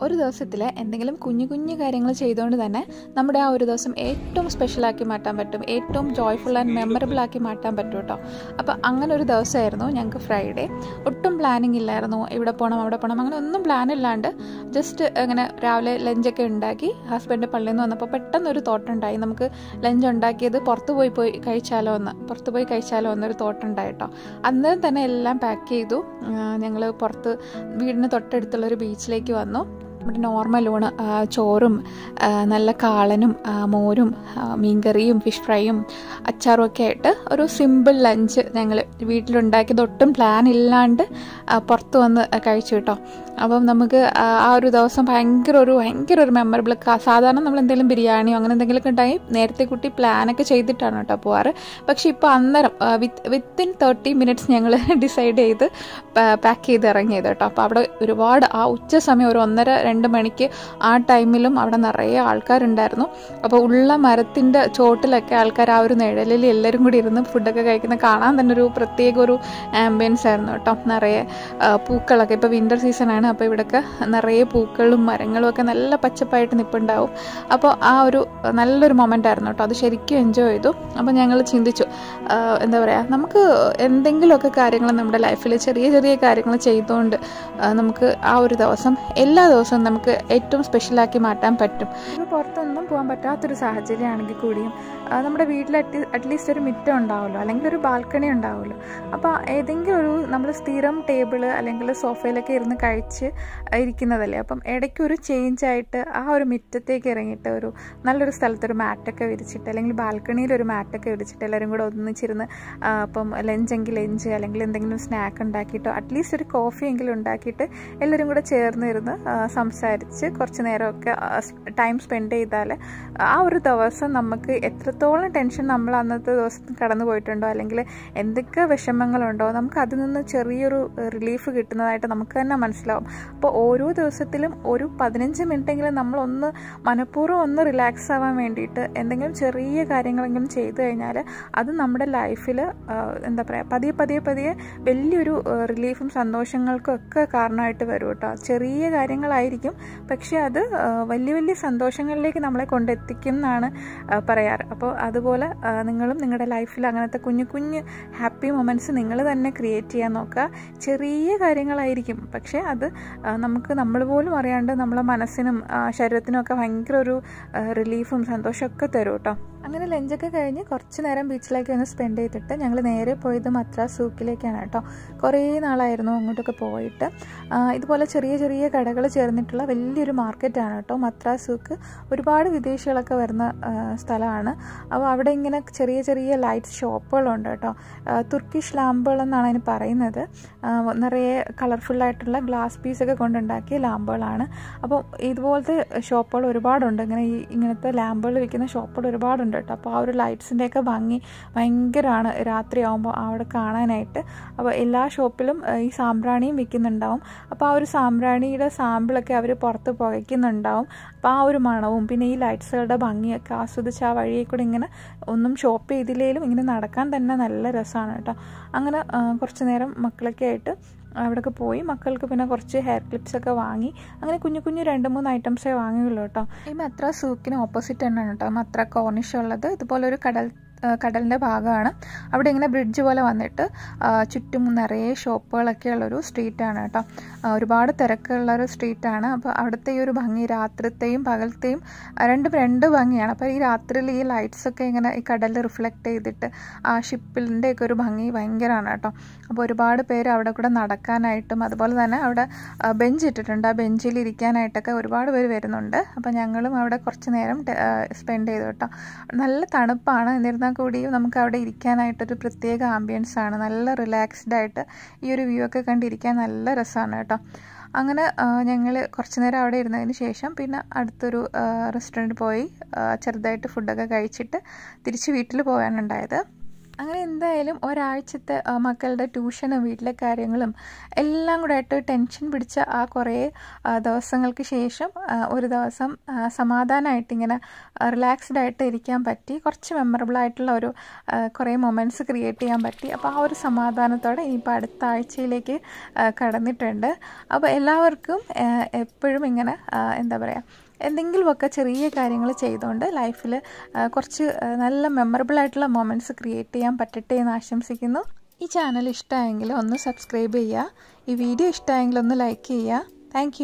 ഒരു ദിവസത്തിൽ എന്തെങ്കിലും കുഞ്ഞു കുഞ്ഞു കാര്യങ്ങൾ ചെയ്തുകൊണ്ട് തന്നെ നമ്മുടെ ആ ഒരു ദിവസം ഏറ്റവും സ്പെഷ്യലാക്കി മാറ്റാൻ പറ്റും, ഏറ്റവും ജോയ്ഫുൾ ആൻഡ് മെമ്മറബിൾ ആക്കി മാറ്റാൻ പറ്റും കേട്ടോ. അപ്പോൾ അങ്ങനെ ഒരു ദിവസമായിരുന്നു ഞങ്ങൾക്ക് ഫ്രൈഡേ. ഒട്ടും പ്ലാനിങ് ഇല്ലായിരുന്നു, ഇവിടെ പോകണം അവിടെ പോകണം അങ്ങനെ ഒന്നും പ്ലാൻ ഇല്ലാണ്ട് ജസ്റ്റ് അങ്ങനെ രാവിലെ ലഞ്ചൊക്കെ ഉണ്ടാക്കി ഹസ്ബൻഡ് പള്ളിയിൽ നിന്ന് വന്നപ്പോൾ പെട്ടെന്നൊരു തോട്ടുണ്ടായി, നമുക്ക് ലഞ്ച് ഉണ്ടാക്കിയത് പുറത്ത് പോയി കഴിച്ചാലോ എന്നൊരു തോട്ടുണ്ടായി കേട്ടോ. അന്നേരം തന്നെ എല്ലാം പാക്ക് ചെയ്തു. ഞങ്ങൾ പുറത്ത് വീടിന് തൊട്ടടുത്തുള്ളൊരു ബീച്ചിലേക്ക് വന്നു. നമ്മുടെ നോർമൽ ഊണ്, ചോറും നല്ല കാളനും മോരും മീൻകറിയും ഫിഷ് ഫ്രൈയും അച്ചാറും ഒക്കെ ആയിട്ട് ഒരു സിമ്പിൾ ലഞ്ച് ഞങ്ങൾ വീട്ടിലുണ്ടാക്കിയത് ഒട്ടും പ്ലാൻ ഇല്ലാണ്ട് പുറത്ത് വന്ന് കഴിച്ചു കേട്ടോ. അപ്പം നമുക്ക് ആ ഒരു ദിവസം ഭയങ്കര ഒരു മെമ്മറബിൾ. സാധാരണ നമ്മൾ എന്തെങ്കിലും ബിരിയാണിയോ അങ്ങനെ എന്തെങ്കിലുമൊക്കെ ഉണ്ടായി നേരത്തെ കുട്ടി പ്ലാനൊക്കെ ചെയ്തിട്ടാണ് കേട്ടോ പോവാറ്. പക്ഷേ ഇപ്പോൾ അന്നേരം വിത്തിൻ 30 minutes ഞങ്ങൾ ഡിസൈഡ് ചെയ്ത് പാക്ക് ചെയ്ത് ഇറങ്ങിയത് കേട്ടോ. അപ്പോൾ അവിടെ ഒരുപാട് ആ ഉച്ച സമയം ഒരു 1:30-2 മണിക്ക് ആ ടൈമിലും അവിടെ നിറയെ ആൾക്കാരുണ്ടായിരുന്നു. അപ്പോൾ ഉള്ള മരത്തിൻ്റെ ചോട്ടിലൊക്കെ ആൾക്കാർ ആ ഒരു നിഴലിൽ എല്ലാവരും കൂടി ഇരുന്ന് ഫുഡൊക്കെ കഴിക്കുന്ന കാണാൻ തന്നെ ഒരു പ്രത്യേക ഒരു ആംബിയൻസ് ആയിരുന്നു കേട്ടോ. നിറയെ പൂക്കളൊക്കെ, ഇപ്പോൾ വിൻ്റർ സീസണാണ്, അപ്പോൾ ഇവിടെയൊക്കെ നിറയെ പൂക്കളും മരങ്ങളും ഒക്കെ നല്ല പച്ചപ്പായിട്ട് നിൽപ്പുണ്ടാവും. അപ്പോൾ ആ ഒരു നല്ലൊരു മൊമെൻ്റ് ആയിരുന്നു കേട്ടോ. അത് ശരിക്കും എൻജോയ് ചെയ്തു. അപ്പോൾ ഞങ്ങൾ ചിന്തിച്ചു, എന്താ പറയുക, നമുക്ക് എന്തെങ്കിലുമൊക്കെ കാര്യങ്ങൾ നമ്മുടെ ലൈഫിൽ ചെറിയ ചെറിയ കാര്യങ്ങൾ ചെയ്തുകൊണ്ട് നമുക്ക് ആ ഒരു ദിവസം എല്ലാ ദിവസവും നമുക്ക് ഏറ്റവും സ്പെഷ്യലാക്കി മാറ്റാൻ പറ്റും. ഇപ്പോൾ പുറത്തൊന്നും പോകാൻ പറ്റാത്തൊരു സാഹചര്യമാണെങ്കിൽ കൂടിയും നമ്മുടെ വീട്ടിൽ അറ്റ്ലീസ്റ്റ് ഒരു മുറ്റം ഉണ്ടാവുമല്ലോ, അല്ലെങ്കിൽ ഒരു ബാൽക്കണി ഉണ്ടാവുമല്ലോ. അപ്പോൾ ഏതെങ്കിലും ഒരു നമ്മൾ സ്ഥിരം ടേബിള് അല്ലെങ്കിൽ സോഫയിലൊക്കെ ഇരുന്ന് കഴിച്ച് ഇരിക്കുന്നതല്ലേ. അപ്പം ഇടയ്ക്കൊരു ചേഞ്ചായിട്ട് ആ ഒരു മുറ്റത്തേക്ക് ഇറങ്ങിയിട്ട് ഒരു നല്ലൊരു സ്ഥലത്തൊരു മാറ്റൊക്കെ വിരിച്ചിട്ട്, അല്ലെങ്കിൽ ബാൽക്കണിയിൽ ഒരു മാറ്റൊക്കെ വിരിച്ചിട്ട് എല്ലാവരും കൂടെ ഒന്നിച്ചിരുന്ന് അപ്പം ലഞ്ചെങ്കിൽ ലഞ്ച് അല്ലെങ്കിൽ എന്തെങ്കിലും സ്നാക്ക് ഉണ്ടാക്കിയിട്ടോ അറ്റ്ലീസ്റ്റ് ഒരു കോഫി എങ്കിലും ഉണ്ടാക്കിയിട്ട് എല്ലാവരും കൂടെ ചേർന്നിരുന്ന് സംസാരിച്ച് കുറച്ച് നേരമൊക്കെ ടൈം സ്പെൻഡ് ചെയ്താൽ ആ ഒരു ദിവസം നമുക്ക് എത്രത്തോളം ടെൻഷൻ നമ്മൾ അന്നത്തെ ദിവസം കടന്നു പോയിട്ടുണ്ടോ അല്ലെങ്കിൽ എന്തൊക്കെ വിഷമങ്ങളുണ്ടോ നമുക്ക് അതിൽ നിന്ന് ചെറിയൊരു റിലീഫ് കിട്ടുന്നതായിട്ട് നമുക്ക് തന്നെ മനസ്സിലാവും. അപ്പോൾ ഓരോ ദിവസത്തിലും ഒരു 15 മിനിറ്റെങ്കിലും നമ്മളൊന്ന് മനഃപൂർവ്വം ഒന്ന് റിലാക്സ് ആവാൻ വേണ്ടിയിട്ട് എന്തെങ്കിലും ചെറിയ കാര്യങ്ങളെങ്കിലും ചെയ്തു കഴിഞ്ഞാൽ അത് നമ്മുടെ ലൈഫിൽ എന്താ പറയുക പതിയെ വലിയൊരു റിലീഫും സന്തോഷങ്ങൾക്കും ഒക്കെ കാരണമായിട്ട് വരും കേട്ടോ. ചെറിയ കാര്യങ്ങളായിരിക്കും, പക്ഷേ അത് വലിയ വലിയ സന്തോഷങ്ങളിലേക്ക് നമ്മളെ കൊണ്ടെത്തിക്കും എന്നാണ് പറയാറ്. അപ്പോൾ അതുപോലെ നിങ്ങളും നിങ്ങളുടെ ലൈഫിൽ അങ്ങനത്തെ കുഞ്ഞു കുഞ്ഞു ഹാപ്പി മൊമെൻറ്റ്സ് നിങ്ങൾ തന്നെ ക്രിയേറ്റ് ചെയ്യാൻ നോക്കുക. ചെറിയ കാര്യങ്ങളായിരിക്കും, പക്ഷേ അത് നമുക്ക് നമ്മൾ പോലും അറിയാണ്ട് നമ്മളെ മനസ്സിനും ശരീരത്തിനും ഒക്കെ ഭയങ്കര ഒരു റിലീഫും സന്തോഷമൊക്കെ തരും കേട്ടോ. അങ്ങനെ ലഞ്ചൊക്കെ കഴിഞ്ഞ് കുറച്ച് നേരം ബീച്ചിലേക്ക് ഒന്ന് സ്പെൻഡ് ചെയ്തിട്ട് ഞങ്ങൾ നേരെ പോയത് മദ്രാസ് സൂക്കിലേക്കാണ് കേട്ടോ. കുറേ നാളായിരുന്നു അങ്ങോട്ടൊക്കെ പോയിട്ട്. ഇതുപോലെ ചെറിയ ചെറിയ കടകൾ ചേർന്നിട്ടുള്ള വലിയൊരു മാർക്കറ്റാണ് കേട്ടോ മദ്രാസ് സൂക്ക്. ഒരുപാട് വിദേശികളൊക്കെ വരുന്ന സ്ഥലമാണ്. അപ്പോൾ അവിടെ ഇങ്ങനെ ചെറിയ ചെറിയ ലൈറ്റ് ഷോപ്പുകളുണ്ട് കേട്ടോ. തുർക്കിഷ് ലാമ്പുകൾ എന്നാണ് അതിന് പറയുന്നത്. നിറയെ കളർഫുള്ളായിട്ടുള്ള ഗ്ലാസ് പീസൊക്കെ കൊണ്ടുണ്ടാക്കിയ ലാമ്പുകളാണ്. അപ്പോൾ ഇതുപോലത്തെ ഷോപ്പുകൾ ഒരുപാടുണ്ട്. ഇങ്ങനത്തെ ലാമ്പുകൾ വിൽക്കുന്ന ഷോപ്പുകൾ ഒരുപാടുണ്ട് കേട്ടോ. അപ്പോൾ ആ ഒരു ലൈറ്റ്സിൻ്റെയൊക്കെ ഭംഗി ഭയങ്കരമാണ് രാത്രിയാകുമ്പോൾ അവിടെ കാണാനായിട്ട്. അപ്പോൾ എല്ലാ ഷോപ്പിലും ഈ സാമ്പ്രാണിയും വിൽക്കുന്നുണ്ടാവും. അപ്പോൾ ആ ഒരു സാമ്പ്രാണിയുടെ സാമ്പിളൊക്കെ അവർ പുറത്ത് പുകയ്ക്കുന്നുണ്ടാവും. അപ്പോൾ ആ ഒരു മണവും പിന്നെ ഈ ലൈറ്റ്സുകളുടെ ഭംഗിയൊക്കെ ആസ്വദിച്ച് ആ വഴിയെ കൂടെ ഇങ്ങനെ ഒന്നും ഷോപ്പ് ചെയ്തില്ലെങ്കിലും ഇങ്ങനെ നടക്കാൻ തന്നെ നല്ല രസമാണ് കേട്ടോ. അങ്ങനെ കുറച്ച് നേരം മക്കളൊക്കെ ആയിട്ട് അവിടെയൊക്കെ പോയി. മക്കൾക്ക് പിന്നെ കുറച്ച് ഹെയർ ക്ലിപ്സൊക്കെ വാങ്ങി. അങ്ങനെ കുഞ്ഞു 2-3 ഐറ്റംസേ വാങ്ങിയുള്ളൂ കേട്ടോ. ഈ മദ്രാസ് സൂക്കിന് ഓപ്പോസിറ്റ് തന്നെയാണ് കേട്ടോ മദ്രാ കോർണിഷ് ഉള്ളത്. ഇതുപോലൊരു കടലിൻ്റെ ഭാഗമാണ്. അവിടെ ഇങ്ങനെ ബ്രിഡ്ജ് പോലെ വന്നിട്ട് ചുറ്റും നിറയെ ഷോപ്പുകളൊക്കെ ഉള്ളൊരു സ്ട്രീറ്റാണ് കേട്ടോ. ഒരുപാട് തിരക്കുള്ളൊരു സ്ട്രീറ്റാണ്. അപ്പോൾ അവിടുത്തെ ഈ ഒരു ഭംഗി രാത്രിത്തെയും പകലത്തെയും രണ്ട് ഭംഗിയാണ്. അപ്പോൾ ഈ രാത്രിയിൽ ഈ ലൈറ്റ്സൊക്കെ ഇങ്ങനെ ഈ കടലിൽ റിഫ്ലക്റ്റ് ചെയ്തിട്ട് ആ ഷിപ്പിൻ്റെയൊക്കെ ഒരു ഭംഗി ഭയങ്കരമാണ് കേട്ടോ. അപ്പോൾ ഒരുപാട് പേര് അവിടെ കൂടെ നടക്കാനായിട്ടും അതുപോലെ തന്നെ അവിടെ ബെഞ്ച് ഇട്ടിട്ടുണ്ട്. ആ ബെഞ്ചിൽ ഇരിക്കാനായിട്ടൊക്കെ ഒരുപാട് പേര് വരുന്നുണ്ട്. അപ്പോൾ ഞങ്ങളും അവിടെ കുറച്ച് നേരം സ്പെൻഡ് ചെയ്തു കേട്ടോ. നല്ല തണുപ്പാണ്, എന്നിരുന്നാൽ കൂടിയും നമുക്ക് അവിടെ ഇരിക്കാനായിട്ടൊരു പ്രത്യേക ആംബിയൻസ് ആണ്. നല്ല റിലാക്സ്ഡ് ആയിട്ട് ഈ ഒരു വ്യൂ ഒക്കെ കണ്ടിരിക്കാൻ നല്ല രസമാണ് കേട്ടോ. അങ്ങനെ ഞങ്ങൾ കുറച്ച് നേരം അവിടെ ഇരുന്നതിന് ശേഷം പിന്നെ അടുത്തൊരു റെസ്റ്റോറൻറ്റിൽ പോയി ചെറുതായിട്ട് ഫുഡൊക്കെ കഴിച്ചിട്ട് തിരിച്ച് വീട്ടിൽ പോകാനുണ്ടായത്. അങ്ങനെ എന്തായാലും ഒരാഴ്ചത്തെ മക്കളുടെ ട്യൂഷനും വീട്ടിലെ കാര്യങ്ങളും എല്ലാം കൂടെ ആയിട്ട് ടെൻഷൻ പിടിച്ച ആ കുറേ ദിവസങ്ങൾക്ക് ശേഷം ഒരു ദിവസം സമാധാനമായിട്ട് ഇങ്ങനെ റിലാക്സ്ഡ് ആയിട്ട് ഇരിക്കാൻ പറ്റി. കുറച്ച് മെമ്മറബിൾ ആയിട്ടുള്ള ഒരു കുറേ മൊമെൻറ്റ്സ് ക്രിയേറ്റ് ചെയ്യാൻ പറ്റി. അപ്പോൾ ആ ഒരു സമാധാനത്തോടെ ഇനിയിപ്പോൾ അടുത്ത ആഴ്ചയിലേക്ക് കടന്നിട്ടുണ്ട്. അപ്പോൾ എല്ലാവർക്കും എപ്പോഴും ഇങ്ങനെ എന്താ പറയുക, എന്തെങ്കിലുമൊക്കെ ചെറിയ കാര്യങ്ങൾ ചെയ്തുകൊണ്ട് ലൈഫിൽ കുറച്ച് നല്ല മെമ്മറബിൾ ആയിട്ടുള്ള മൊമെൻറ്റ്സ് ക്രിയേറ്റ് ചെയ്യാൻ പറ്റട്ടെ എന്ന് ആശംസിക്കുന്നു. ഈ ചാനൽ ഇഷ്ടമായെങ്കിൽ ഒന്ന് സബ്സ്ക്രൈബ് ചെയ്യുക. ഈ വീഡിയോ ഇഷ്ടമായെങ്കിൽ ഒന്ന് ലൈക്ക് ചെയ്യുക. താങ്ക്